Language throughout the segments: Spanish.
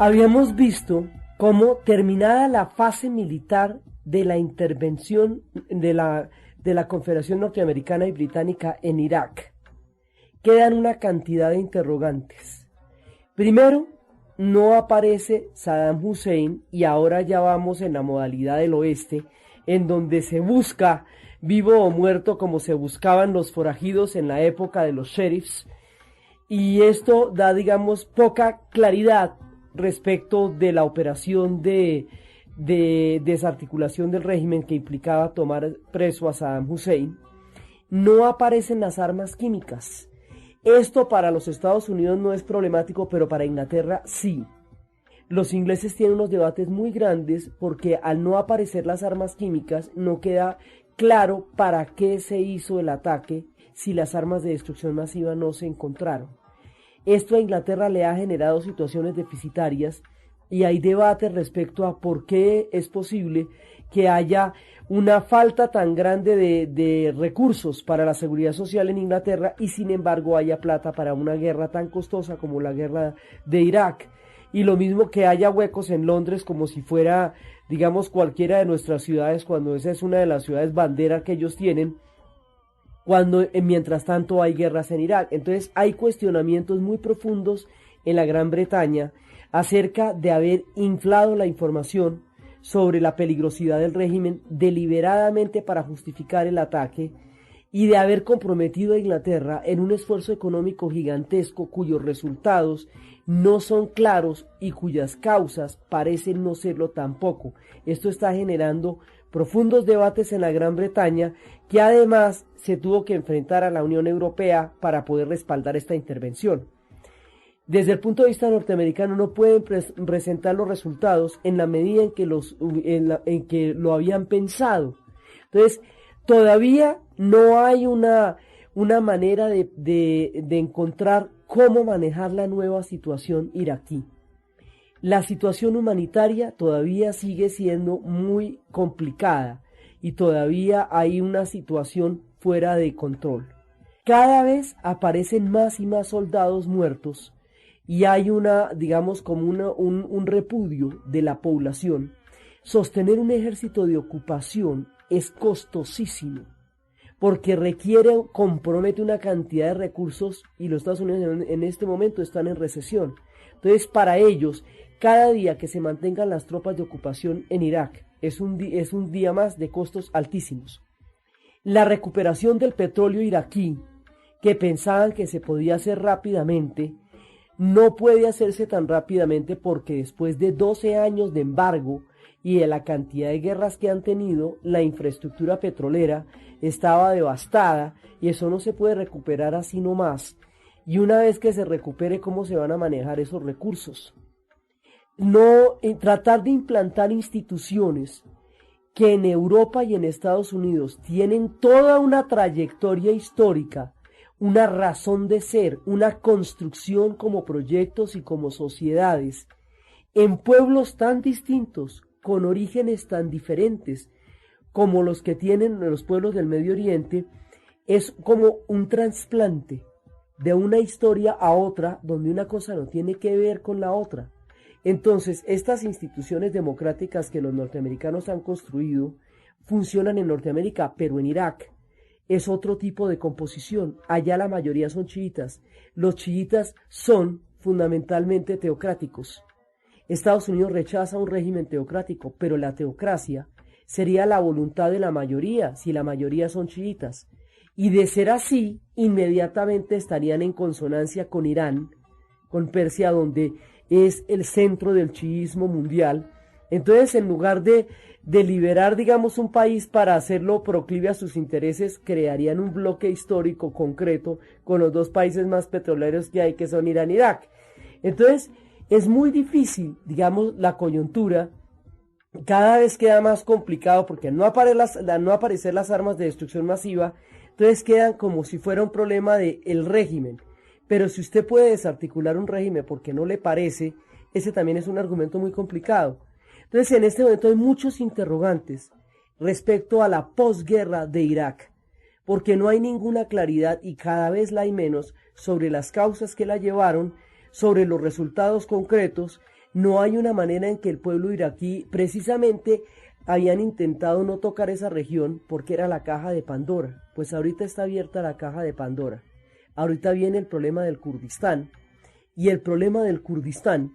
Habíamos visto cómo terminada la fase militar de la intervención de la Confederación Norteamericana y Británica en Irak, quedan una cantidad de interrogantes. Primero, no aparece Saddam Hussein y ahora ya vamos en la modalidad del oeste, en donde se busca vivo o muerto como se buscaban los forajidos en la época de los sheriffs, y esto da, digamos, poca claridad respecto de la operación de desarticulación del régimen que implicaba tomar preso a Saddam Hussein. No aparecen las armas químicas. Esto para los Estados Unidos no es problemático, pero para Inglaterra sí. Los ingleses tienen unos debates muy grandes porque al no aparecer las armas químicas no queda claro para qué se hizo el ataque si las armas de destrucción masiva no se encontraron. Esto a Inglaterra le ha generado situaciones deficitarias y hay debate respecto a por qué es posible que haya una falta tan grande de recursos para la seguridad social en Inglaterra y sin embargo haya plata para una guerra tan costosa como la guerra de Irak. Y lo mismo que haya huecos en Londres como si fuera, digamos, cualquiera de nuestras ciudades, cuando esa es una de las ciudades bandera que ellos tienen, cuando mientras tanto hay guerras en Irak. Entonces hay cuestionamientos muy profundos en la Gran Bretaña acerca de haber inflado la información sobre la peligrosidad del régimen deliberadamente para justificar el ataque y de haber comprometido a Inglaterra en un esfuerzo económico gigantesco cuyos resultados no son claros y cuyas causas parecen no serlo tampoco. Esto está generando profundos debates en la Gran Bretaña, que además se tuvo que enfrentar a la Unión Europea para poder respaldar esta intervención. Desde el punto de vista norteamericano no pueden presentar los resultados en la medida en que lo habían pensado. Entonces, todavía no hay una manera de encontrar cómo manejar la nueva situación iraquí. La situación humanitaria todavía sigue siendo muy complicada y todavía hay una situación fuera de control. Cada vez aparecen más y más soldados muertos y hay digamos, como un repudio de la población. Sostener un ejército de ocupación es costosísimo porque compromete una cantidad de recursos y los Estados Unidos en este momento están en recesión. Entonces, para ellos, cada día que se mantengan las tropas de ocupación en Irak es un día más de costos altísimos. La recuperación del petróleo iraquí, que pensaban que se podía hacer rápidamente, no puede hacerse tan rápidamente porque después de 12 años de embargo y de la cantidad de guerras que han tenido, la infraestructura petrolera estaba devastada y eso no se puede recuperar así nomás. Y una vez que se recupere, ¿cómo se van a manejar esos recursos? Tratar de implantar instituciones que en Europa y en Estados Unidos tienen toda una trayectoria histórica, una razón de ser, una construcción como proyectos y como sociedades, en pueblos tan distintos, con orígenes tan diferentes como los que tienen los pueblos del Medio Oriente, es como un trasplante de una historia a otra, donde una cosa no tiene que ver con la otra. Entonces, estas instituciones democráticas que los norteamericanos han construido funcionan en Norteamérica, pero en Irak es otro tipo de composición. Allá la mayoría son chiitas. Los chiitas son fundamentalmente teocráticos. Estados Unidos rechaza un régimen teocrático, pero la teocracia sería la voluntad de la mayoría, si la mayoría son chiitas. Y de ser así, inmediatamente estarían en consonancia con Irán, con Persia, donde es el centro del chiismo mundial. Entonces, en lugar de liberar, digamos, un país para hacerlo proclive a sus intereses, crearían un bloque histórico concreto con los dos países más petroleros que hay, que son Irán y Irak. Entonces, es muy difícil, digamos, la coyuntura. Cada vez queda más complicado porque al no aparecer las armas de destrucción masiva, entonces quedan como si fuera un problema del régimen. Pero si usted puede desarticular un régimen porque no le parece, ese también es un argumento muy complicado. Entonces, en este momento hay muchos interrogantes respecto a la posguerra de Irak, porque no hay ninguna claridad y cada vez la hay menos sobre las causas que la llevaron, sobre los resultados concretos No hay una manera en que el pueblo iraquí, precisamente, habían intentado no tocar esa región porque era la caja de Pandora. Pues ahorita está abierta la caja de Pandora. Ahorita viene el problema del Kurdistán. Y el problema del Kurdistán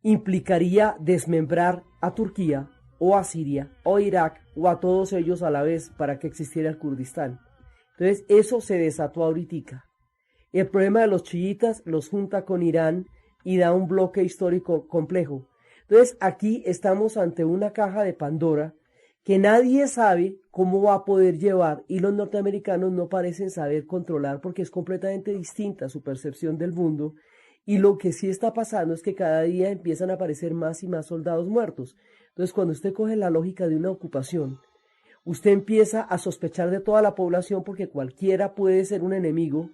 implicaría desmembrar a Turquía o a Siria o a Irak o a todos ellos a la vez para que existiera el Kurdistán. Entonces eso se desató ahorita. El problema de los chiitas los junta con Irán y da un bloque histórico complejo. Entonces aquí estamos ante una caja de Pandora que nadie sabe cómo va a poder llevar y los norteamericanos no parecen saber controlar porque es completamente distinta su percepción del mundo. Y lo que sí está pasando es que cada día empiezan a aparecer más y más soldados muertos. Entonces, cuando usted coge la lógica de una ocupación, usted empieza a sospechar de toda la población porque cualquiera puede ser un enemigo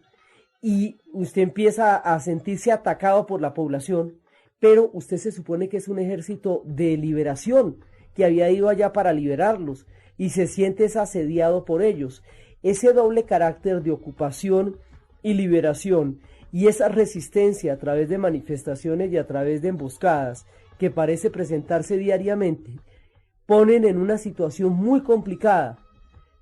y usted empieza a sentirse atacado por la población, pero usted se supone que es un ejército de liberación que había ido allá para liberarlos y se siente asediado por ellos. Ese doble carácter de ocupación y liberación y esa resistencia a través de manifestaciones y a través de emboscadas que parece presentarse diariamente, ponen en una situación muy complicada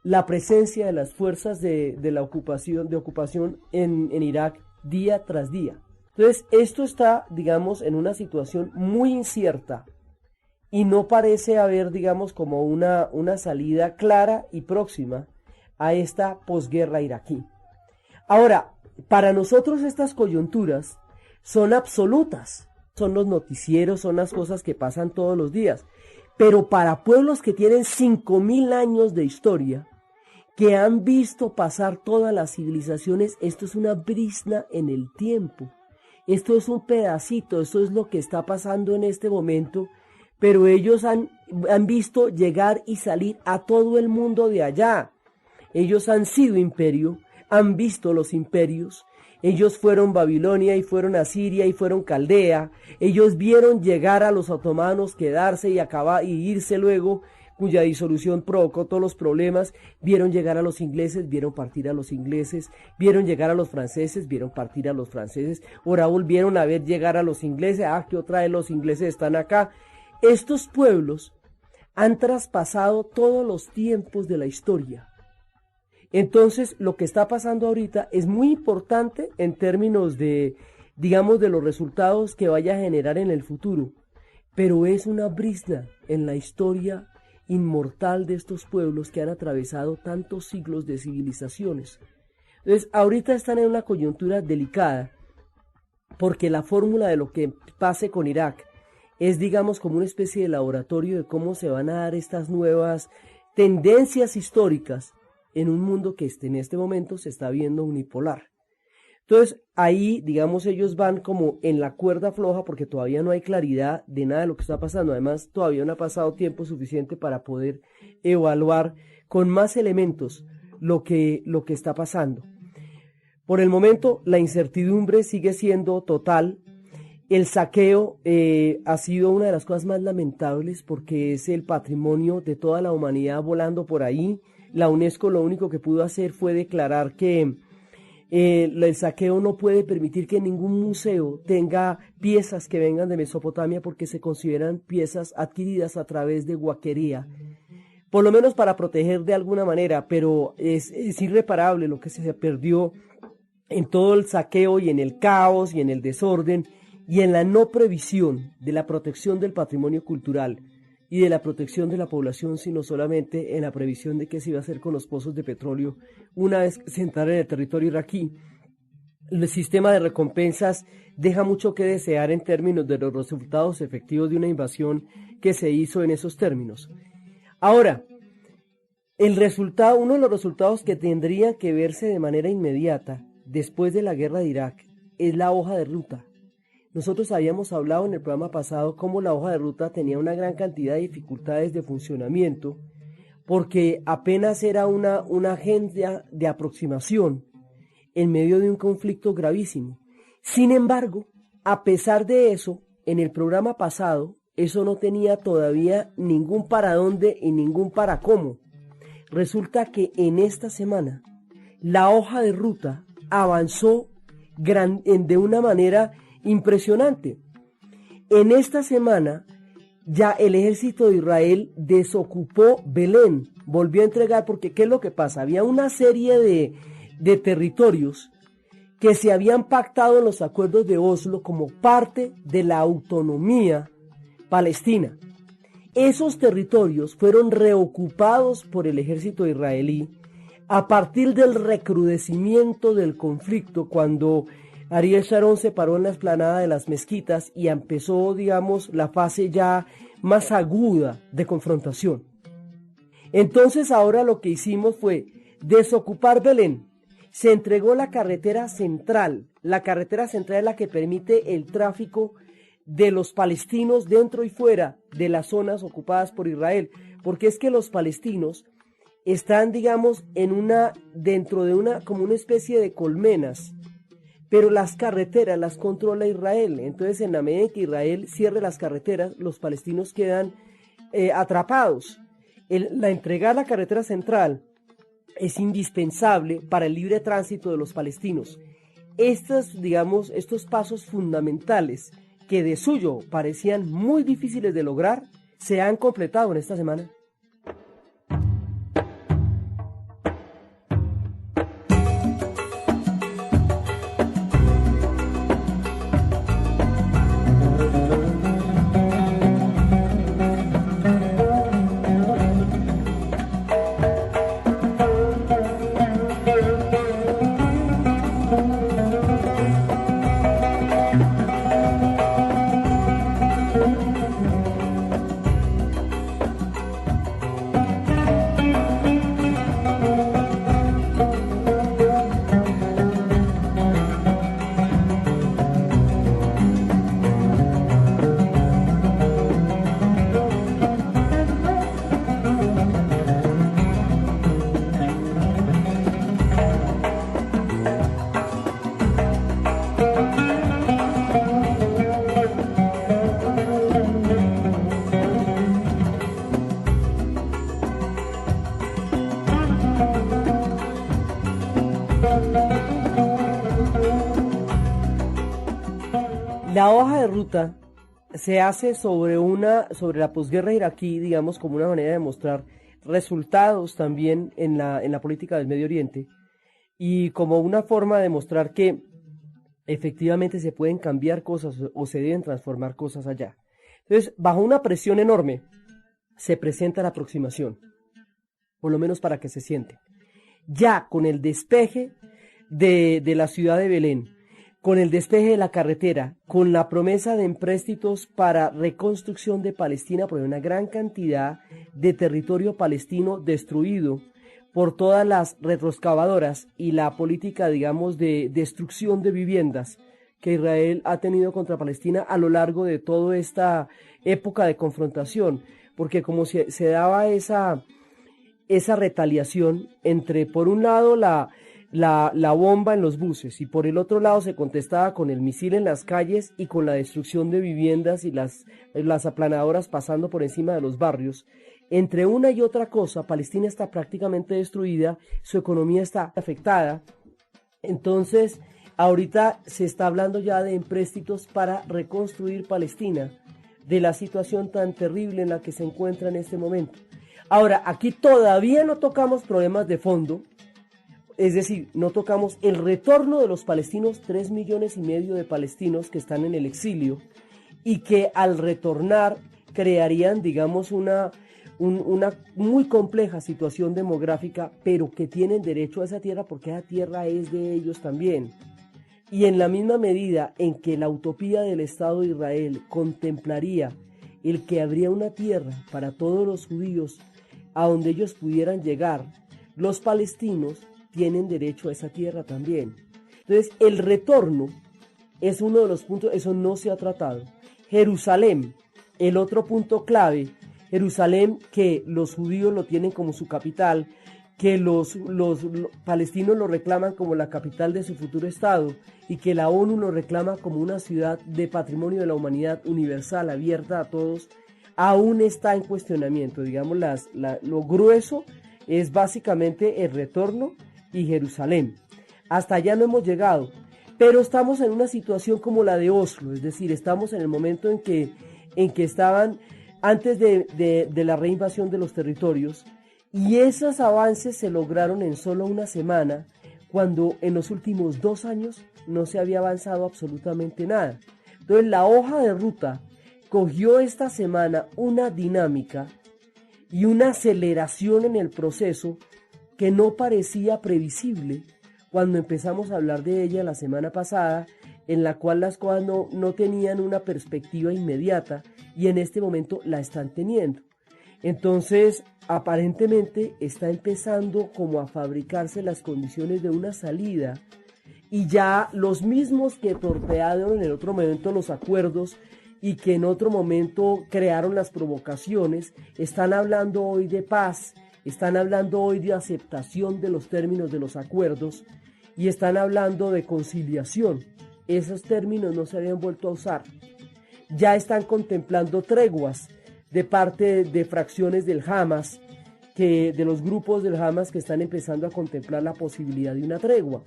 la presencia de las fuerzas de la ocupación en Irak día tras día. Entonces, esto está, digamos, en una situación muy incierta y no parece haber, digamos, como una salida clara y próxima a esta posguerra iraquí. Ahora, para nosotros estas coyunturas son absolutas, son los noticieros, son las cosas que pasan todos los días, pero para pueblos que tienen 5000 años de historia, que han visto pasar todas las civilizaciones, esto es una brizna en el tiempo, esto es un pedacito, esto es lo que está pasando en este momento, pero ellos han visto llegar y salir a todo el mundo de allá, ellos han sido imperio, han visto los imperios, ellos fueron Babilonia y fueron Asiria y fueron Caldea, ellos vieron llegar a los otomanos, quedarse y acabar y irse luego, cuya disolución provocó todos los problemas, vieron llegar a los ingleses, vieron partir a los ingleses, vieron llegar a los franceses, vieron partir a los franceses, ahora volvieron a ver llegar a los ingleses, que otra vez los ingleses están acá. Estos pueblos han traspasado todos los tiempos de la historia. Entonces, lo que está pasando ahorita es muy importante en términos de, digamos, de los resultados que vaya a generar en el futuro, pero es una brizna en la historia inmortal de estos pueblos que han atravesado tantos siglos de civilizaciones. Entonces, ahorita están en una coyuntura delicada, porque la fórmula de lo que pase con Irak es, digamos, como una especie de laboratorio de cómo se van a dar estas nuevas tendencias históricas en un mundo que en este momento se está viendo unipolar. Entonces, ahí, digamos, ellos van como en la cuerda floja porque todavía no hay claridad de nada de lo que está pasando. Además, todavía no ha pasado tiempo suficiente para poder evaluar con más elementos lo que está pasando. Por el momento, la incertidumbre sigue siendo total. El saqueo ha sido una de las cosas más lamentables porque es el patrimonio de toda la humanidad volando por ahí. La UNESCO lo único que pudo hacer fue declarar que el saqueo no puede permitir que ningún museo tenga piezas que vengan de Mesopotamia porque se consideran piezas adquiridas a través de huaquería, por lo menos para proteger de alguna manera, pero es irreparable lo que se perdió en todo el saqueo y en el caos y en el desorden y en la no previsión de la protección del patrimonio cultural y de la protección de la población, sino solamente en la previsión de qué se iba a hacer con los pozos de petróleo una vez que se entrara en el territorio iraquí. El sistema de recompensas deja mucho que desear en términos de los resultados efectivos de una invasión que se hizo en esos términos. Ahora, uno de los resultados que tendría que verse de manera inmediata después de la guerra de Irak es la hoja de ruta. Nosotros habíamos hablado en el programa pasado cómo la hoja de ruta tenía una gran cantidad de dificultades de funcionamiento porque apenas era una agenda de aproximación en medio de un conflicto gravísimo. Sin embargo, a pesar de eso, en el programa pasado, eso no tenía todavía ningún para dónde y ningún para cómo. Resulta que en esta semana la hoja de ruta avanzó de una manera impresionante. En esta semana ya el ejército de Israel desocupó Belén, volvió a entregar, porque ¿qué es lo que pasa? Había una serie de territorios que se habían pactado en los acuerdos de Oslo como parte de la autonomía palestina. Esos territorios fueron reocupados por el ejército israelí a partir del recrudecimiento del conflicto, cuando Ariel Sharon se paró en la explanada de las mezquitas y empezó, digamos, la fase ya más aguda de confrontación. Entonces ahora lo que hicimos fue desocupar Belén. Se entregó la carretera central. La carretera central es la que permite el tráfico de los palestinos dentro y fuera de las zonas ocupadas por Israel, porque es que los palestinos están, digamos, dentro de como una especie de colmenas, pero las carreteras las controla Israel. Entonces, en la medida en que Israel cierre las carreteras, los palestinos quedan atrapados. La entregar la carretera central es indispensable para el libre tránsito de los palestinos. Estos pasos fundamentales que de suyo parecían muy difíciles de lograr, se han completado en esta semana. La hoja de ruta se hace sobre la posguerra iraquí, digamos, como una manera de mostrar resultados también en la política del Medio Oriente, y como una forma de mostrar que efectivamente se pueden cambiar cosas o se deben transformar cosas allá. Entonces, bajo una presión enorme, se presenta la aproximación, por lo menos para que se siente. Ya con el despeje de la ciudad de Belén, con el despeje de la carretera, con la promesa de empréstitos para reconstrucción de Palestina, porque hay una gran cantidad de territorio palestino destruido por todas las retroexcavadoras y la política, digamos, de destrucción de viviendas que Israel ha tenido contra Palestina a lo largo de toda esta época de confrontación, porque como se daba esa retaliación entre, por un lado, la bomba en los buses, y por el otro lado se contestaba con el misil en las calles y con la destrucción de viviendas y las aplanadoras pasando por encima de los barrios. Entre una y otra cosa, Palestina está prácticamente destruida, su economía está afectada. Entonces, ahorita se está hablando ya de empréstitos para reconstruir Palestina de la situación tan terrible en la que se encuentra en este momento. Ahora, aquí todavía no tocamos problemas de fondo, es decir, no tocamos el retorno de los palestinos, 3,5 millones de palestinos que están en el exilio y que al retornar crearían, digamos, una muy compleja situación demográfica, pero que tienen derecho a esa tierra porque esa tierra es de ellos también. Y en la misma medida en que la utopía del Estado de Israel contemplaría el que habría una tierra para todos los judíos a donde ellos pudieran llegar, los palestinos tienen derecho a esa tierra también. Entonces, el retorno es uno de los puntos, eso no se ha tratado. Jerusalén, el otro punto clave, Jerusalén, que los judíos lo tienen como su capital, que los palestinos lo reclaman como la capital de su futuro Estado y que la ONU lo reclama como una ciudad de patrimonio de la humanidad universal, abierta a todos, aún está en cuestionamiento. Digamos, lo grueso es básicamente el retorno y Jerusalén. Hasta allá no hemos llegado, Pero estamos en una situación como la de Oslo, es decir, estamos en el momento en que estaban antes de la reinvasión de los territorios, y esos avances se lograron en solo una semana, cuando en los últimos 2 años no se había avanzado absolutamente nada. Entonces la hoja de ruta cogió esta semana una dinámica y una aceleración en el proceso que no parecía previsible cuando empezamos a hablar de ella la semana pasada, en la cual las cosas no tenían una perspectiva inmediata, y en este momento la están teniendo. Entonces, aparentemente está empezando como a fabricarse las condiciones de una salida, y ya los mismos que torpearon en el otro momento los acuerdos y que en otro momento crearon las provocaciones, están hablando hoy de paz, están hablando hoy de aceptación de los términos de los acuerdos, y están hablando de conciliación. Esos términos no se habían vuelto a usar. Ya están contemplando treguas de parte de fracciones del Hamas, de los grupos del Hamas, que están empezando a contemplar la posibilidad de una tregua.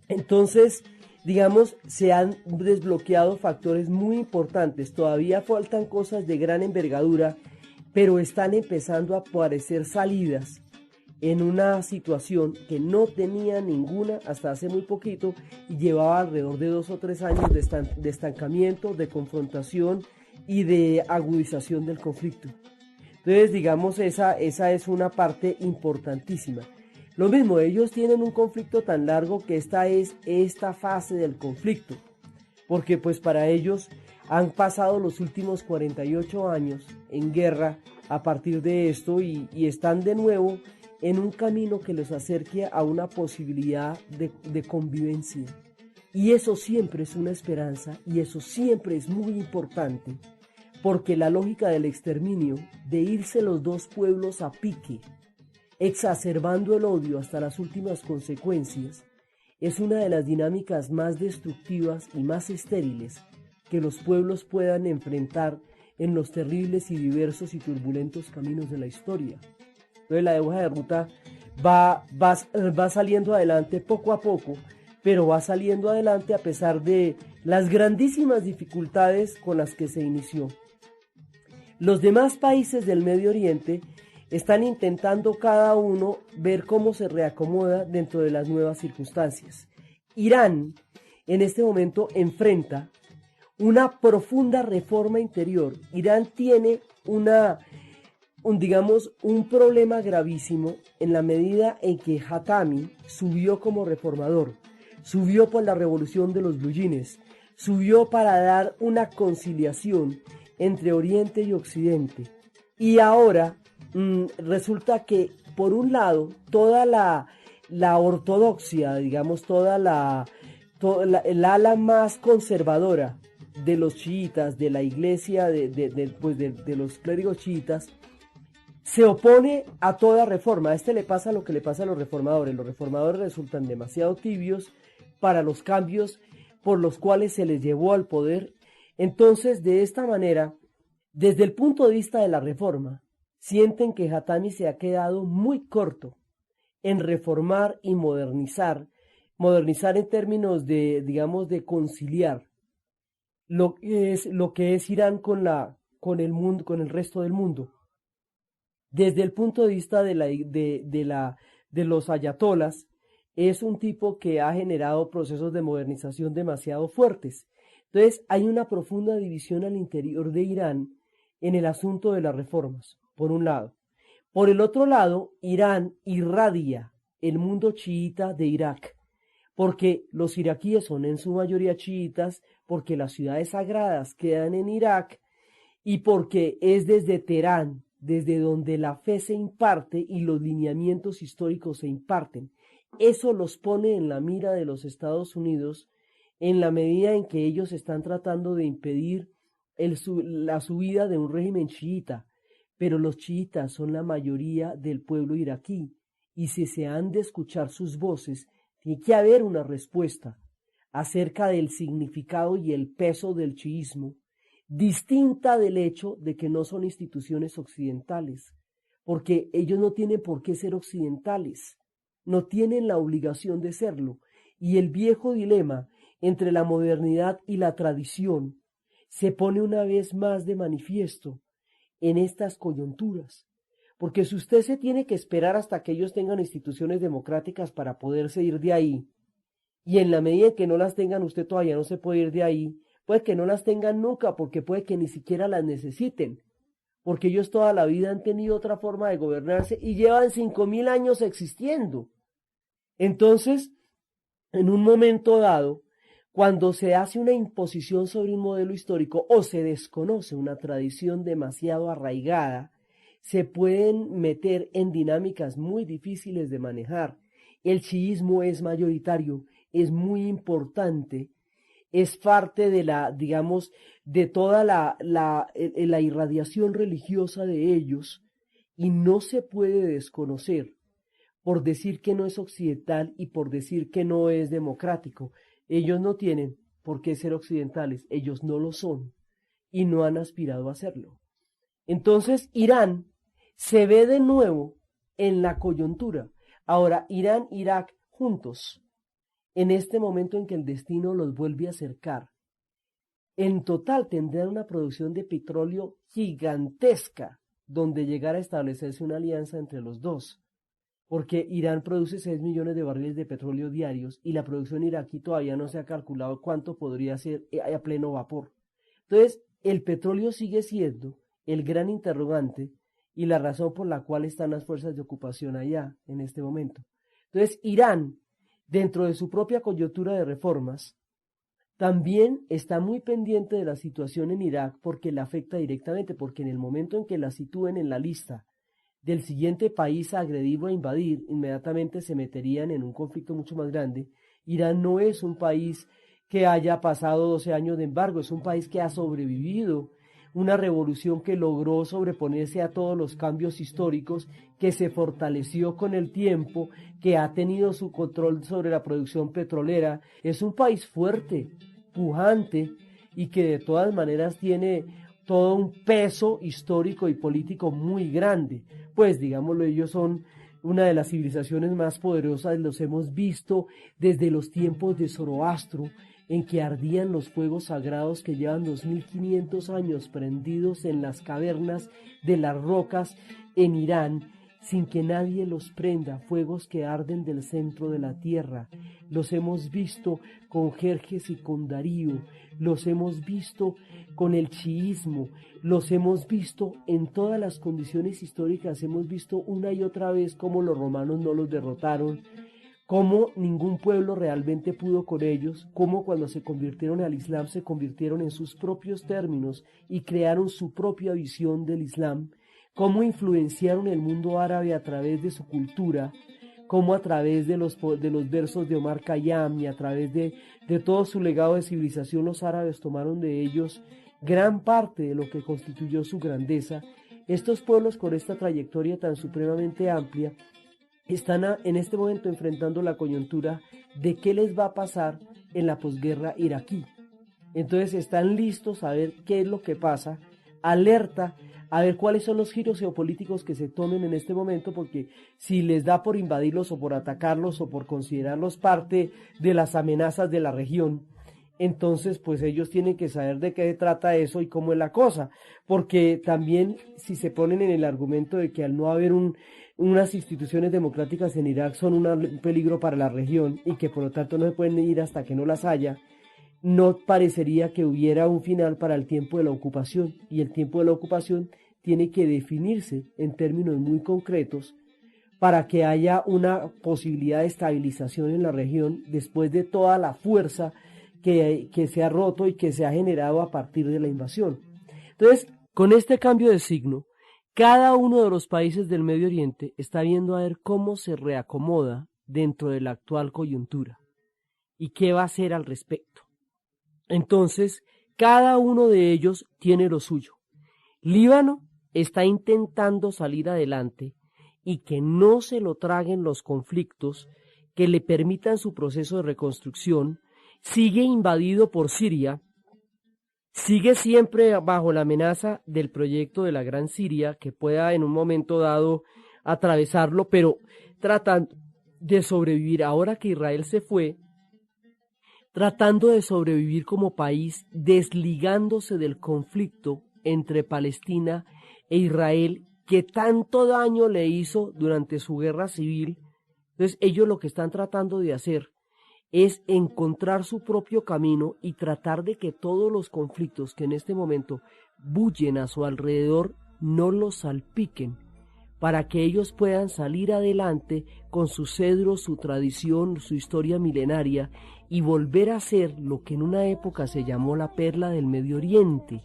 Entonces, digamos, se han desbloqueado factores muy importantes. Todavía faltan cosas de gran envergadura, pero están empezando a aparecer salidas en una situación que no tenía ninguna hasta hace muy poquito, y llevaba alrededor de 2 o 3 años de estancamiento, de confrontación y de agudización del conflicto. Entonces, digamos, esa es una parte importantísima. Lo mismo, ellos tienen un conflicto tan largo que esta es esta fase del conflicto, porque pues para ellos han pasado los últimos 48 años en guerra a partir de esto, y están de nuevo en un camino que los acerque a una posibilidad de convivencia. Y eso siempre es una esperanza, y eso siempre es muy importante, porque la lógica del exterminio, de irse los dos pueblos a pique, exacerbando el odio hasta las últimas consecuencias, es una de las dinámicas más destructivas y más estériles que los pueblos puedan enfrentar en los terribles y diversos y turbulentos caminos de la historia. Entonces la hoja de ruta va saliendo adelante poco a poco, pero va saliendo adelante a pesar de las grandísimas dificultades con las que se inició. Los demás países del Medio Oriente están intentando cada uno ver cómo se reacomoda dentro de las nuevas circunstancias. Irán en este momento enfrenta una profunda reforma interior. Irán tiene un problema gravísimo en la medida en que Hatami subió como reformador, subió por la revolución de los blue jeans, subió para dar una conciliación entre Oriente y Occidente. Y ahora resulta que, por un lado, toda la ortodoxia, digamos, el ala más conservadora de los chiitas, de la iglesia, de los clérigos chiitas, se opone a toda reforma. A este le pasa lo que le pasa a los reformadores. Los reformadores resultan demasiado tibios para los cambios por los cuales se les llevó al poder. Entonces, de esta manera, desde el punto de vista de la reforma, sienten que Hatami se ha quedado muy corto en reformar y modernizar en términos de, digamos, de conciliar lo que es Irán con el mundo, con el resto del mundo. Desde el punto de vista de los ayatolas, es un tipo que ha generado procesos de modernización demasiado fuertes. Entonces, hay una profunda división al interior de Irán en el asunto de las reformas, por un lado. Por el otro lado, Irán irradia el mundo chiita de Irak, porque los iraquíes son en su mayoría chiitas, porque las ciudades sagradas quedan en Irak, y porque es desde Teherán, desde donde la fe se imparte y los lineamientos históricos se imparten. Eso los pone en la mira de los Estados Unidos, en la medida en que ellos están tratando de impedir la subida de un régimen chiita. Pero los chiitas son la mayoría del pueblo iraquí, y si se han de escuchar sus voces, tiene que haber una respuesta acerca del significado y el peso del chiismo, distinta del hecho de que no son instituciones occidentales, porque ellos no tienen por qué ser occidentales, no tienen la obligación de serlo. Y el viejo dilema entre la modernidad y la tradición se pone una vez más de manifiesto en estas coyunturas. Porque si usted se tiene que esperar hasta que ellos tengan instituciones democráticas para poderse ir de ahí, y en la medida en que no las tengan, usted todavía no se puede ir de ahí, puede que no las tengan nunca, porque puede que ni siquiera las necesiten, porque ellos toda la vida han tenido otra forma de gobernarse y llevan 5.000 años existiendo. Entonces, en un momento dado, cuando se hace una imposición sobre un modelo histórico o se desconoce una tradición demasiado arraigada, se pueden meter en dinámicas muy difíciles de manejar. El chiismo es mayoritario, es muy importante, es parte de la, digamos, de toda la irradiación religiosa de ellos, y no se puede desconocer por decir que no es occidental y por decir que no es democrático. Ellos no tienen por qué ser occidentales, ellos no lo son y no han aspirado a serlo. Entonces Irán se ve de nuevo en la coyuntura. Ahora, Irán e Irak juntos, en este momento en que el destino los vuelve a acercar, en total tendrán una producción de petróleo gigantesca, donde llegará a establecerse una alianza entre los dos, porque Irán produce 6 millones de barriles de petróleo diarios y la producción iraquí todavía no se ha calculado cuánto podría ser a pleno vapor. Entonces, el petróleo sigue siendo el gran interrogante y la razón por la cual están las fuerzas de ocupación allá en este momento. Entonces, Irán, dentro de su propia coyuntura de reformas, también está muy pendiente de la situación en Irak porque le afecta directamente, porque en el momento en que la sitúen en la lista del siguiente país a agredir o a invadir, inmediatamente se meterían en un conflicto mucho más grande. Irán no es un país que haya pasado 12 años de embargo, es un país que ha sobrevivido una revolución que logró sobreponerse a todos los cambios históricos, que se fortaleció con el tiempo, que ha tenido su control sobre la producción petrolera. Es un país fuerte, pujante, y que de todas maneras tiene todo un peso histórico y político muy grande. Pues digámoslo, ellos son una de las civilizaciones más poderosas, los hemos visto desde los tiempos de Zoroastro, en que ardían los fuegos sagrados que llevan 2500 años prendidos en las cavernas de las rocas en Irán, sin que nadie los prenda, fuegos que arden del centro de la tierra. Los hemos visto con Jerjes y con Darío, los hemos visto con el chiismo, los hemos visto en todas las condiciones históricas, hemos visto una y otra vez cómo los romanos no los derrotaron, cómo ningún pueblo realmente pudo con ellos, cómo cuando se convirtieron al Islam se convirtieron en sus propios términos y crearon su propia visión del Islam, cómo influenciaron el mundo árabe a través de su cultura, cómo a través de los versos de Omar Khayyam y a través de todo su legado de civilización los árabes tomaron de ellos gran parte de lo que constituyó su grandeza. Estos pueblos con esta trayectoria tan supremamente amplia están en este momento enfrentando la coyuntura de qué les va a pasar en la posguerra iraquí. Entonces están listos a ver qué es lo que pasa, alerta a ver cuáles son los giros geopolíticos que se tomen en este momento, porque si les da por invadirlos o por atacarlos o por considerarlos parte de las amenazas de la región, entonces pues ellos tienen que saber de qué trata eso y cómo es la cosa, porque también si se ponen en el argumento de que al no haber unas instituciones democráticas en Irak son un peligro para la región y que por lo tanto no se pueden ir hasta que no las haya, no parecería que hubiera un final para el tiempo de la ocupación, y el tiempo de la ocupación tiene que definirse en términos muy concretos para que haya una posibilidad de estabilización en la región después de toda la fuerza que se ha roto y que se ha generado a partir de la invasión. Entonces, con este cambio de signo, cada uno de los países del Medio Oriente está viendo a ver cómo se reacomoda dentro de la actual coyuntura y qué va a hacer al respecto. Entonces, cada uno de ellos tiene lo suyo. Líbano está intentando salir adelante y que no se lo traguen los conflictos que le permitan su proceso de reconstrucción. Sigue invadido por Siria, sigue siempre bajo la amenaza del proyecto de la Gran Siria, que pueda en un momento dado atravesarlo, pero tratando de sobrevivir. Ahora que Israel se fue, tratando de sobrevivir como país, desligándose del conflicto entre Palestina e Israel, que tanto daño le hizo durante su guerra civil. Entonces ellos lo que están tratando de hacer es encontrar su propio camino y tratar de que todos los conflictos que en este momento bullen a su alrededor no los salpiquen, para que ellos puedan salir adelante con su cedro, su tradición, su historia milenaria y volver a ser lo que en una época se llamó la perla del Medio Oriente,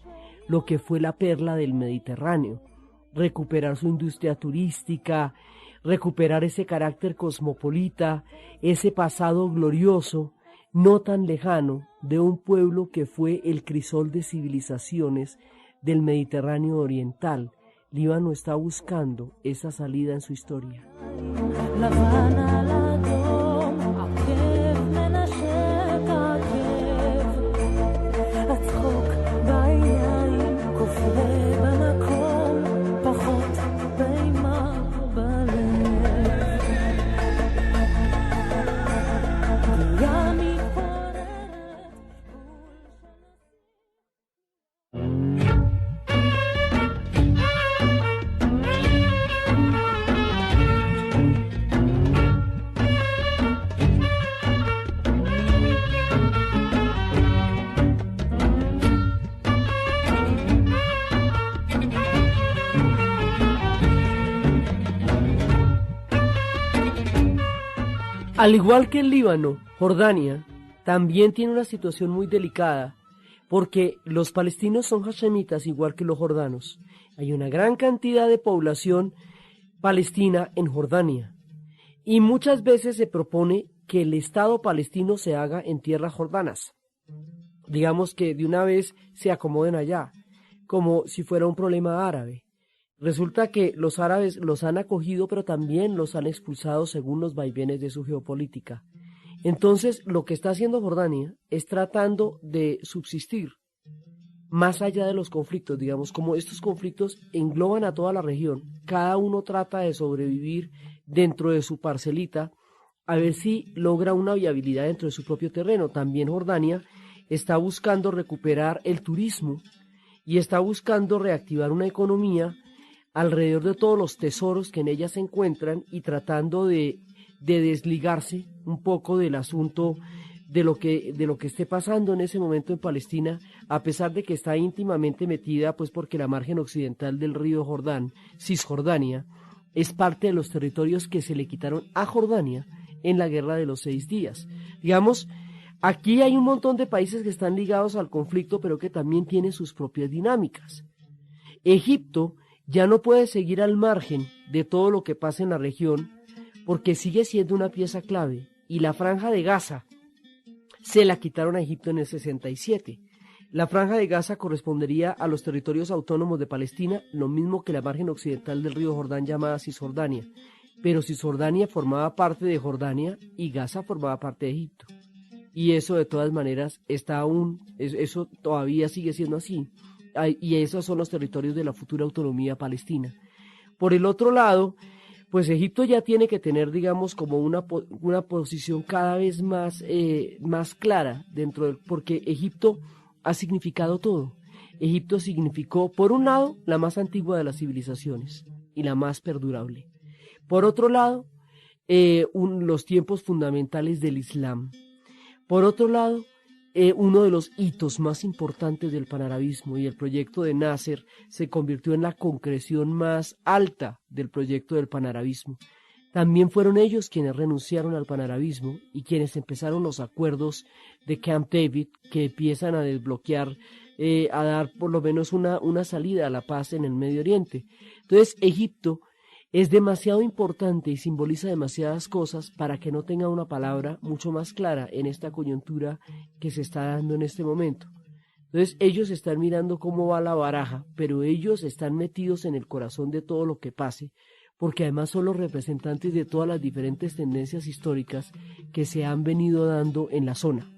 lo que fue la perla del Mediterráneo, recuperar su industria turística, recuperar ese carácter cosmopolita, ese pasado glorioso, no tan lejano, de un pueblo que fue el crisol de civilizaciones del Mediterráneo oriental. Líbano está buscando esa salida en su historia. Al igual que el Líbano, Jordania también tiene una situación muy delicada, porque los palestinos son hashemitas igual que los jordanos. Hay una gran cantidad de población palestina en Jordania, y muchas veces se propone que el Estado palestino se haga en tierras jordanas. Digamos que de una vez se acomoden allá, como si fuera un problema árabe. Resulta que los árabes los han acogido, pero también los han expulsado según los vaivenes de su geopolítica. Entonces, lo que está haciendo Jordania es tratando de subsistir más allá de los conflictos, digamos, como estos conflictos engloban a toda la región, cada uno trata de sobrevivir dentro de su parcelita, a ver si logra una viabilidad dentro de su propio terreno. También Jordania está buscando recuperar el turismo y está buscando reactivar una economía alrededor de todos los tesoros que en ella se encuentran y tratando de desligarse un poco del asunto de lo que esté pasando en ese momento en Palestina, a pesar de que está íntimamente metida, pues porque la margen occidental del río Jordán, Cisjordania, es parte de los territorios que se le quitaron a Jordania en la Guerra de los 6 días. Digamos, aquí hay un montón de países que están ligados al conflicto, pero que también tienen sus propias dinámicas. Egipto ya no puede seguir al margen de todo lo que pasa en la región porque sigue siendo una pieza clave, y la Franja de Gaza se la quitaron a Egipto en el 67. La Franja de Gaza correspondería a los territorios autónomos de Palestina, lo mismo que la margen occidental del río Jordán llamada Cisjordania, pero Cisjordania formaba parte de Jordania y Gaza formaba parte de Egipto. Y eso de todas maneras eso todavía sigue siendo así. Y esos son los territorios de la futura autonomía palestina. Por el otro lado, pues Egipto ya tiene que tener, digamos, como una posición cada vez más clara porque Egipto ha significado todo. Egipto significó, por un lado, la más antigua de las civilizaciones y la más perdurable. Por otro lado, los tiempos fundamentales del Islam. Por otro lado, uno de los hitos más importantes del panarabismo, y el proyecto de Nasser se convirtió en la concreción más alta del proyecto del panarabismo. También fueron ellos quienes renunciaron al panarabismo y quienes empezaron los acuerdos de Camp David, que empiezan a desbloquear, a dar por lo menos una salida a la paz en el Medio Oriente. Entonces, Egipto es demasiado importante y simboliza demasiadas cosas para que no tenga una palabra mucho más clara en esta coyuntura que se está dando en este momento. Entonces ellos están mirando cómo va la baraja, pero ellos están metidos en el corazón de todo lo que pase, porque además son los representantes de todas las diferentes tendencias históricas que se han venido dando en la zona.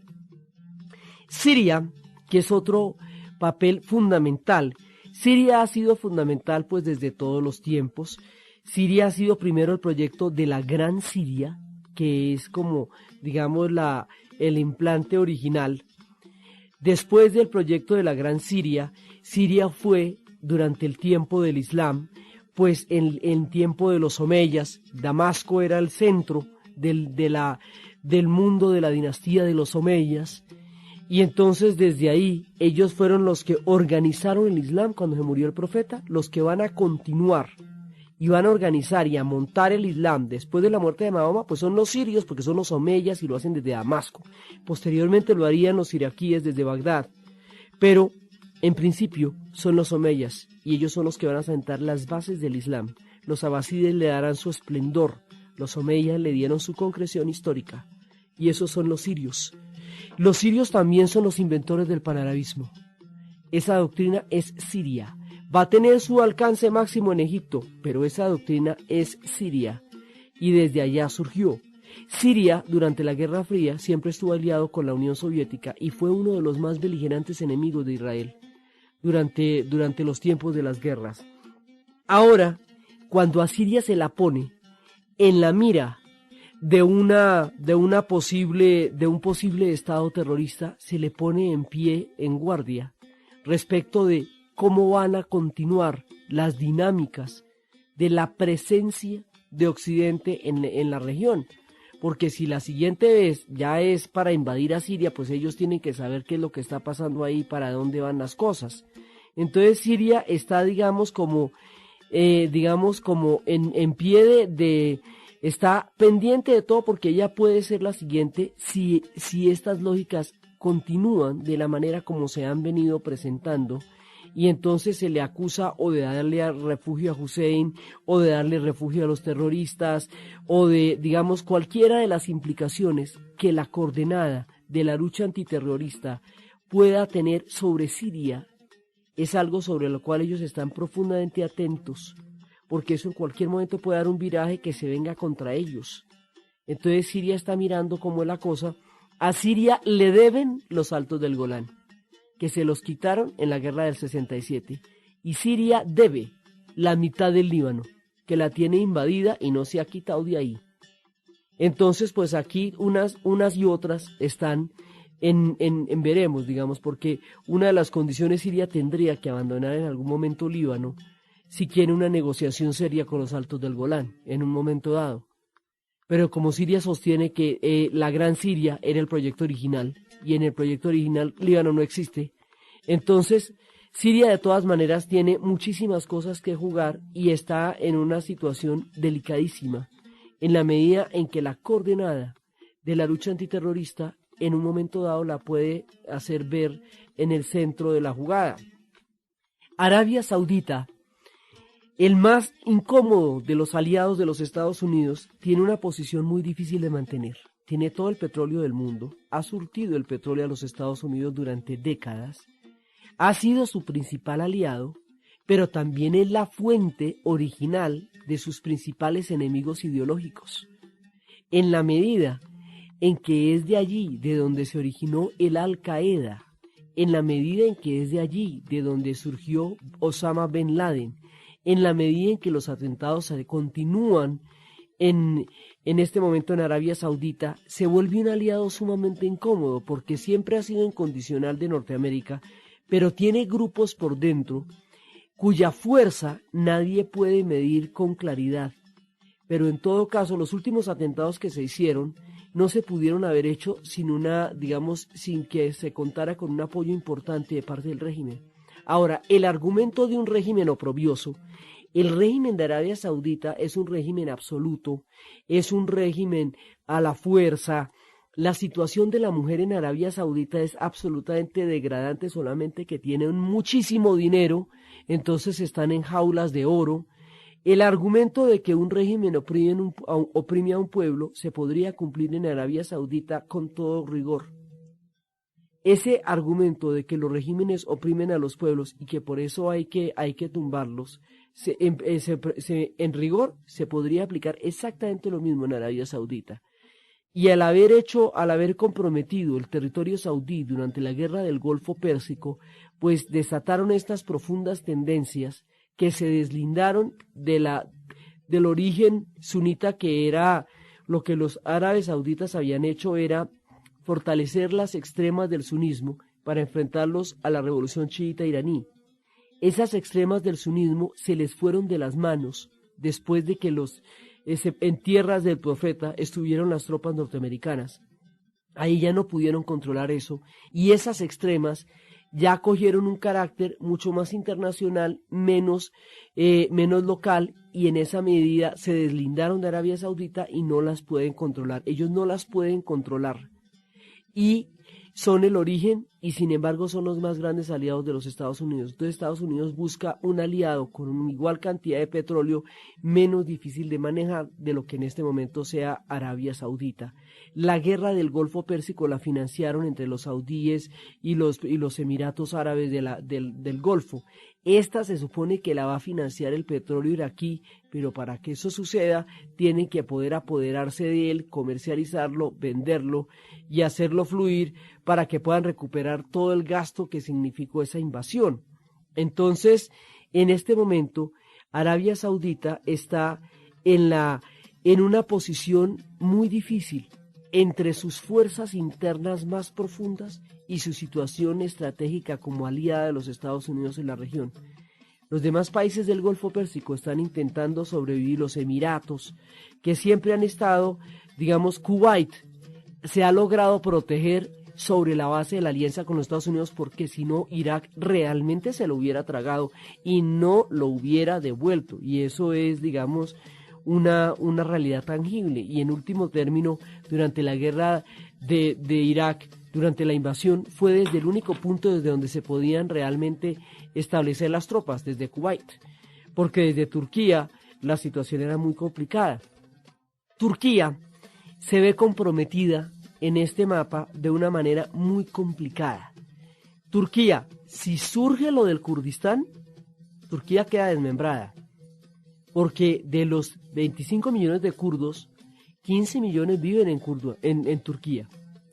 Siria, que es otro papel fundamental. Siria ha sido fundamental pues desde todos los tiempos. Siria ha sido primero el proyecto de la Gran Siria, que es como, digamos, el implante original. Después del proyecto de la Gran Siria, Siria fue, durante el tiempo del Islam, pues en tiempo de los omeyas, Damasco era el centro del mundo de la dinastía de los omeyas, y entonces desde ahí ellos fueron los que organizaron el Islam cuando se murió el profeta, los que van a continuar y van a organizar y a montar el Islam después de la muerte de Mahoma, pues son los sirios, porque son los omeyas y lo hacen desde Damasco. Posteriormente lo harían los iraquíes desde Bagdad, pero en principio son los omeyas y ellos son los que van a sentar las bases del Islam. Los abasides le darán su esplendor, los omeyas le dieron su concreción histórica, y esos son los sirios. Los sirios también son los inventores del panarabismo. Esa doctrina es siria. Va a tener su alcance máximo en Egipto, pero esa doctrina es siria, y desde allá surgió. Siria, durante la Guerra Fría, siempre estuvo aliado con la Unión Soviética y fue uno de los más beligerantes enemigos de Israel durante los tiempos de las guerras. Ahora, cuando a Siria se la pone en la mira de un posible estado terrorista, se le pone en pie, en guardia, respecto de cómo van a continuar las dinámicas de la presencia de Occidente en la región. Porque si la siguiente vez ya es para invadir a Siria, pues ellos tienen que saber qué es lo que está pasando ahí, para dónde van las cosas. Entonces Siria está, digamos, como en pie está pendiente de todo, porque ella puede ser la siguiente si estas lógicas continúan de la manera como se han venido presentando, y entonces se le acusa o de darle refugio a Hussein, o de darle refugio a los terroristas, o de, digamos, cualquiera de las implicaciones que la coordenada de la lucha antiterrorista pueda tener sobre Siria. Es algo sobre lo cual ellos están profundamente atentos, porque eso en cualquier momento puede dar un viraje que se venga contra ellos. Entonces Siria está mirando cómo es la cosa. A Siria le deben los Altos del Golán, que se los quitaron en la guerra del 67. Y Siria debe la mitad del Líbano, que la tiene invadida y no se ha quitado de ahí. Entonces, pues aquí unas y otras están en veremos, digamos, porque una de las condiciones, Siria tendría que abandonar en algún momento Líbano si quiere una negociación seria con los Altos del Golán en un momento dado. Pero como Siria sostiene que la Gran Siria era el proyecto original, y en el proyecto original Líbano no existe, entonces Siria de todas maneras tiene muchísimas cosas que jugar y está en una situación delicadísima, en la medida en que la coordenada de la lucha antiterrorista en un momento dado la puede hacer ver en el centro de la jugada. Arabia Saudita, el más incómodo de los aliados de los Estados Unidos, tiene una posición muy difícil de mantener. Tiene todo el petróleo del mundo, ha surtido el petróleo a los Estados Unidos durante décadas, ha sido su principal aliado, pero también es la fuente original de sus principales enemigos ideológicos. En la medida en que es de allí de donde se originó el Al-Qaeda, en la medida en que es de allí de donde surgió Osama Bin Laden, en la medida en que los atentados se continúan en este momento en Arabia Saudita, se vuelve un aliado sumamente incómodo, porque siempre ha sido incondicional de Norteamérica, pero tiene grupos por dentro cuya fuerza nadie puede medir con claridad. Pero en todo caso, los últimos atentados que se hicieron no se pudieron haber hecho sin que se contara con un apoyo importante de parte del régimen. Ahora, el argumento de un régimen oprobioso, el régimen de Arabia Saudita es un régimen absoluto, es un régimen a la fuerza. La situación de la mujer en Arabia Saudita es absolutamente degradante, solamente que tienen muchísimo dinero, entonces están en jaulas de oro. El argumento de que un régimen oprime a un pueblo se podría cumplir en Arabia Saudita con todo rigor. Ese argumento de que los regímenes oprimen a los pueblos y que por eso hay que tumbarlos, en rigor se podría aplicar exactamente lo mismo en Arabia Saudita. Y al haber comprometido el territorio saudí durante la guerra del Golfo Pérsico, pues desataron estas profundas tendencias que se deslindaron del origen sunita, que era lo que los árabes sauditas habían hecho, era fortalecer las extremas del sunismo para enfrentarlos a la revolución chiita iraní. Esas extremas del sunismo se les fueron de las manos después de que en tierras del profeta estuvieron las tropas norteamericanas. Ahí ya no pudieron controlar eso, y esas extremas ya cogieron un carácter mucho más internacional, menos local, y en esa medida se deslindaron de Arabia Saudita y no las pueden controlar. Ellos no las pueden controlar. Y son el origen y sin embargo son los más grandes aliados de los Estados Unidos. Entonces Estados Unidos busca un aliado con una igual cantidad de petróleo, menos difícil de manejar de lo que en este momento sea Arabia Saudita. La guerra del Golfo Pérsico la financiaron entre los saudíes y los Emiratos Árabes del Golfo. Esta se supone que la va a financiar el petróleo iraquí, pero para que eso suceda tienen que poder apoderarse de él, comercializarlo, venderlo y hacerlo fluir para que puedan recuperar todo el gasto que significó esa invasión. Entonces, en este momento, Arabia Saudita está en una posición muy difícil entre sus fuerzas internas más profundas y su situación estratégica como aliada de los Estados Unidos en la región. Los demás países del Golfo Pérsico están intentando sobrevivir, los Emiratos, que siempre han estado, digamos, Kuwait se ha logrado proteger sobre la base de la alianza con los Estados Unidos, porque si no, Irak realmente se lo hubiera tragado y no lo hubiera devuelto, y eso es, digamos, una realidad tangible. Y en último término, durante la guerra de Irak, durante la invasión, fue desde el único punto desde donde se podían realmente establecer las tropas, desde Kuwait, porque desde Turquía la situación era muy complicada. Turquía se ve comprometida en este mapa de una manera muy complicada. Turquía, si surge lo del Kurdistán, Turquía queda desmembrada, porque de los 25 millones de kurdos, 15 millones viven en Turquía.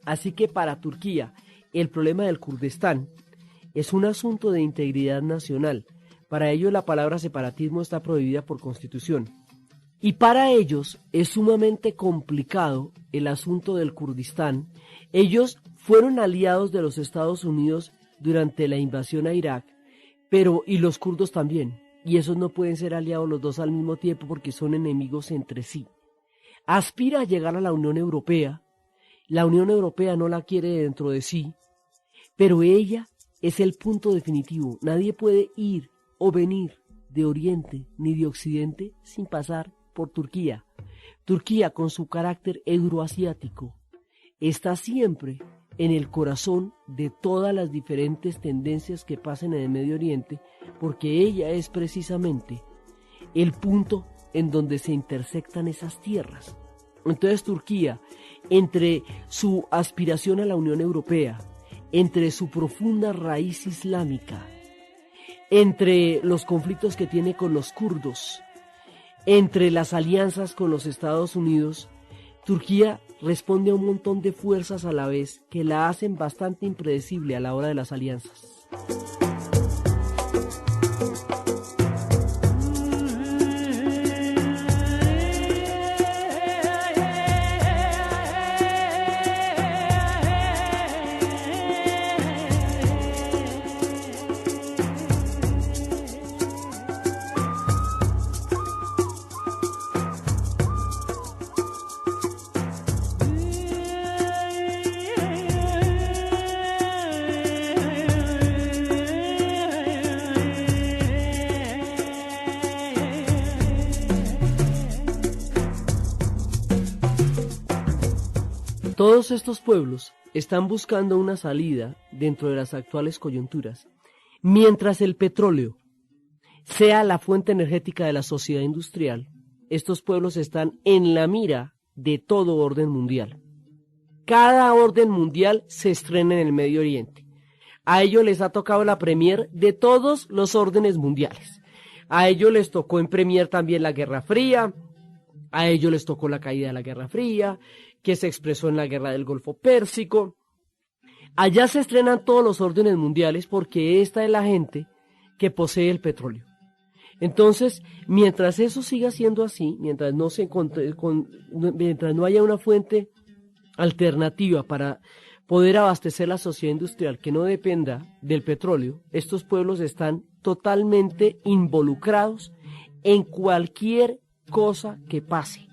Así que para Turquía, el problema del Kurdistán es un asunto de integridad nacional. Para ellos la palabra separatismo está prohibida por constitución. Y para ellos es sumamente complicado el asunto del Kurdistán. Ellos fueron aliados de los Estados Unidos durante la invasión a Irak, y los kurdos también. Y esos no pueden ser aliados los dos al mismo tiempo porque son enemigos entre sí. Aspira a llegar a la Unión Europea. La Unión Europea no la quiere dentro de sí, pero ella es el punto definitivo. Nadie puede ir o venir de Oriente ni de Occidente sin pasar por Turquía. Turquía, con su carácter euroasiático, está siempre en el corazón de todas las diferentes tendencias que pasan en el Medio Oriente, porque ella es precisamente el punto en donde se intersectan esas tierras. Entonces Turquía, entre su aspiración a la Unión Europea, entre su profunda raíz islámica, entre los conflictos que tiene con los kurdos, entre las alianzas con los Estados Unidos, Turquía responde a un montón de fuerzas a la vez que la hacen bastante impredecible a la hora de las alianzas. Todos estos pueblos están buscando una salida dentro de las actuales coyunturas. Mientras el petróleo sea la fuente energética de la sociedad industrial, estos pueblos están en la mira de todo orden mundial. Cada orden mundial se estrena en el Medio Oriente. A ellos les ha tocado la premier de todos los órdenes mundiales. A ellos les tocó en premier también la Guerra Fría, a ellos les tocó la caída de la Guerra Fría, que se expresó en la guerra del Golfo Pérsico. Allá se estrenan todos los órdenes mundiales porque esta es la gente que posee el petróleo. Entonces, mientras eso siga siendo así, mientras no haya una fuente alternativa para poder abastecer la sociedad industrial que no dependa del petróleo, estos pueblos están totalmente involucrados en cualquier cosa que pase.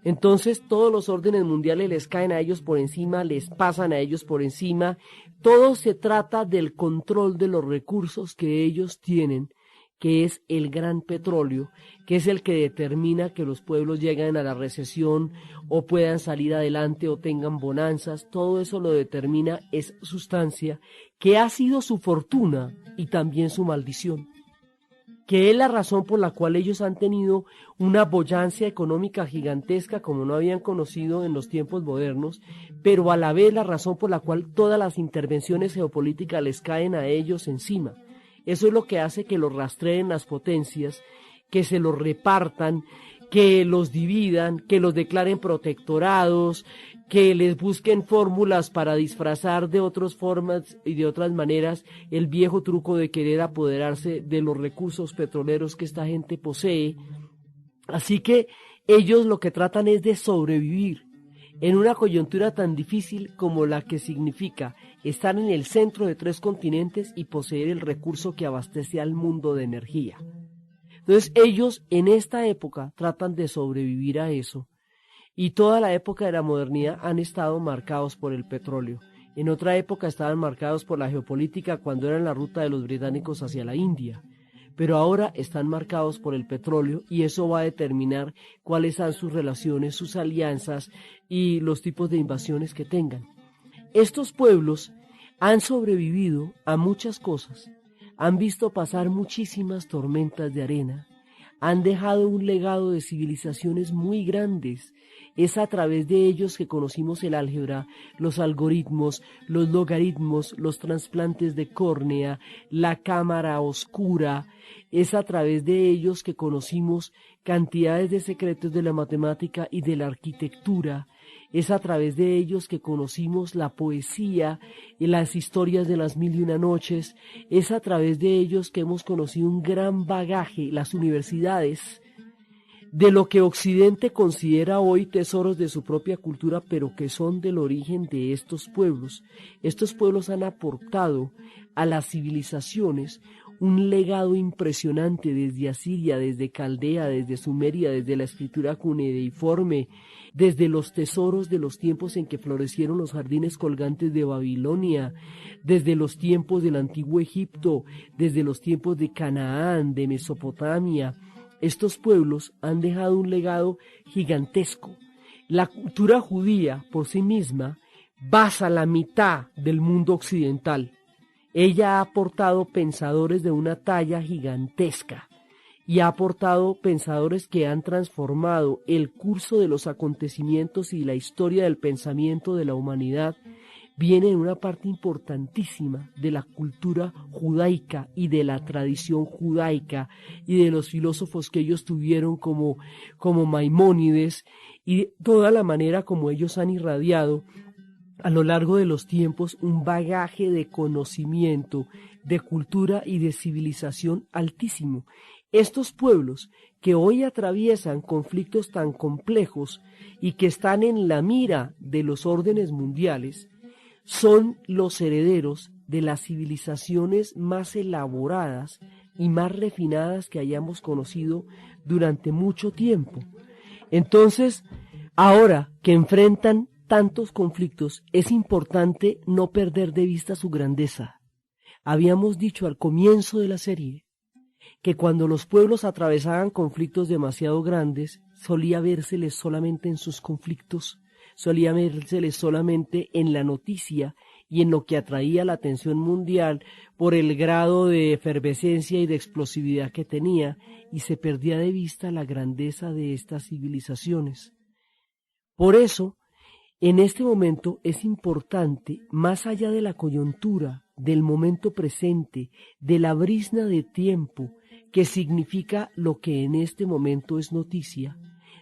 Entonces todos los órdenes mundiales les caen a ellos por encima, les pasan a ellos por encima. Todo se trata del control de los recursos que ellos tienen, que es el gran petróleo, que es el que determina que los pueblos lleguen a la recesión o puedan salir adelante o tengan bonanzas. Todo eso lo determina esa sustancia que ha sido su fortuna y también su maldición, que es la razón por la cual ellos han tenido una boyancia económica gigantesca como no habían conocido en los tiempos modernos, pero a la vez la razón por la cual todas las intervenciones geopolíticas les caen a ellos encima. Eso es lo que hace que los rastreen las potencias, que se los repartan, que los dividan, que los declaren protectorados, que les busquen fórmulas para disfrazar de otras formas y de otras maneras el viejo truco de querer apoderarse de los recursos petroleros que esta gente posee. Así que ellos lo que tratan es de sobrevivir en una coyuntura tan difícil como la que significa estar en el centro de 3 continentes y poseer el recurso que abastece al mundo de energía. Entonces ellos en esta época tratan de sobrevivir a eso, y toda la época de la modernidad han estado marcados por el petróleo. En otra época estaban marcados por la geopolítica cuando eran la ruta de los británicos hacia la India, pero ahora están marcados por el petróleo y eso va a determinar cuáles son sus relaciones, sus alianzas y los tipos de invasiones que tengan. Estos pueblos han sobrevivido a muchas cosas, han visto pasar muchísimas tormentas de arena, han dejado un legado de civilizaciones muy grandes. Es a través de ellos que conocimos el álgebra, los algoritmos, los logaritmos, los trasplantes de córnea, la cámara oscura. Es a través de ellos que conocimos cantidades de secretos de la matemática y de la arquitectura. Es a través de ellos que conocimos la poesía y las historias de las 1001 noches. Es a través de ellos que hemos conocido un gran bagaje, las universidades, de lo que Occidente considera hoy tesoros de su propia cultura, pero que son del origen de estos pueblos. Estos pueblos han aportado a las civilizaciones un legado impresionante desde Asiria, desde Caldea, desde Sumeria, desde la escritura cuneiforme, desde los tesoros de los tiempos en que florecieron los jardines colgantes de Babilonia, desde los tiempos del antiguo Egipto, desde los tiempos de Canaán, de Mesopotamia. Estos pueblos han dejado un legado gigantesco. La cultura judía por sí misma basa la mitad del mundo occidental. Ella ha aportado pensadores de una talla gigantesca y ha aportado pensadores que han transformado el curso de los acontecimientos y la historia del pensamiento de la humanidad. Viene en una parte importantísima de la cultura judaica y de la tradición judaica y de los filósofos que ellos tuvieron como Maimónides y toda la manera como ellos han irradiado a lo largo de los tiempos un bagaje de conocimiento, de cultura y de civilización altísimo. Estos pueblos que hoy atraviesan conflictos tan complejos y que están en la mira de los órdenes mundiales, son los herederos de las civilizaciones más elaboradas y más refinadas que hayamos conocido durante mucho tiempo. Entonces, ahora que enfrentan tantos conflictos, es importante no perder de vista su grandeza. Habíamos dicho al comienzo de la serie que cuando los pueblos atravesaban conflictos demasiado grandes, solía vérseles solamente en sus conflictos, solía vérseles solamente en la noticia y en lo que atraía la atención mundial por el grado de efervescencia y de explosividad que tenía, y se perdía de vista la grandeza de estas civilizaciones. Por eso, en este momento es importante, más allá de la coyuntura, del momento presente, de la brizna de tiempo, que significa lo que en este momento es noticia,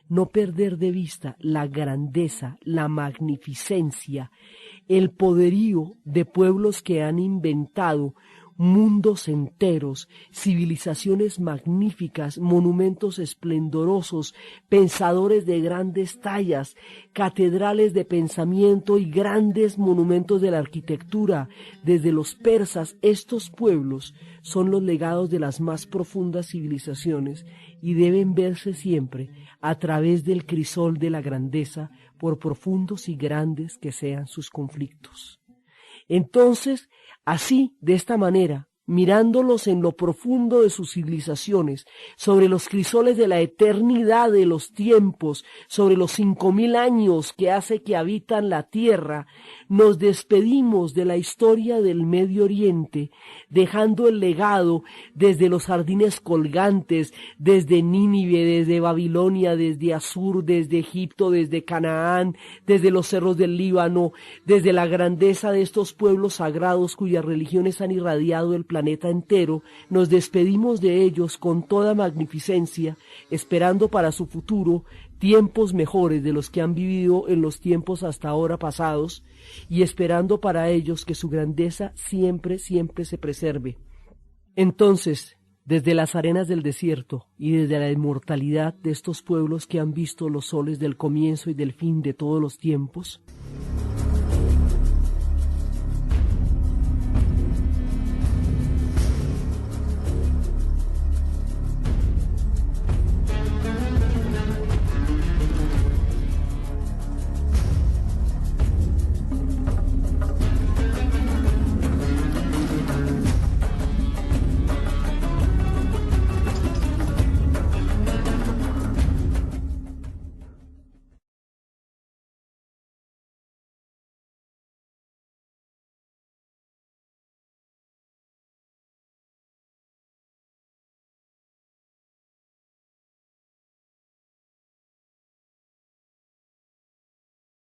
no perder de vista la grandeza, la magnificencia, el poderío de pueblos que han inventado mundos enteros, civilizaciones magníficas, monumentos esplendorosos, pensadores de grandes tallas, catedrales de pensamiento y grandes monumentos de la arquitectura. Desde los persas, estos pueblos son los legados de las más profundas civilizaciones y deben verse siempre a través del crisol de la grandeza, por profundos y grandes que sean sus conflictos. Entonces, así, de esta manera, mirándolos en lo profundo de sus civilizaciones, sobre los crisoles de la eternidad de los tiempos, sobre los 5000 años que hace que habitan la tierra, nos despedimos de la historia del Medio Oriente, dejando el legado desde los jardines colgantes, desde Nínive, desde Babilonia, desde Asur, desde Egipto, desde Canaán, desde los cerros del Líbano, desde la grandeza de estos pueblos sagrados cuyas religiones han irradiado el planeta entero. Nos despedimos de ellos con toda magnificencia, esperando para su futuro tiempos mejores de los que han vivido en los tiempos hasta ahora pasados, y esperando para ellos que su grandeza siempre, siempre se preserve. Entonces, desde las arenas del desierto y desde la inmortalidad de estos pueblos que han visto los soles del comienzo y del fin de todos los tiempos,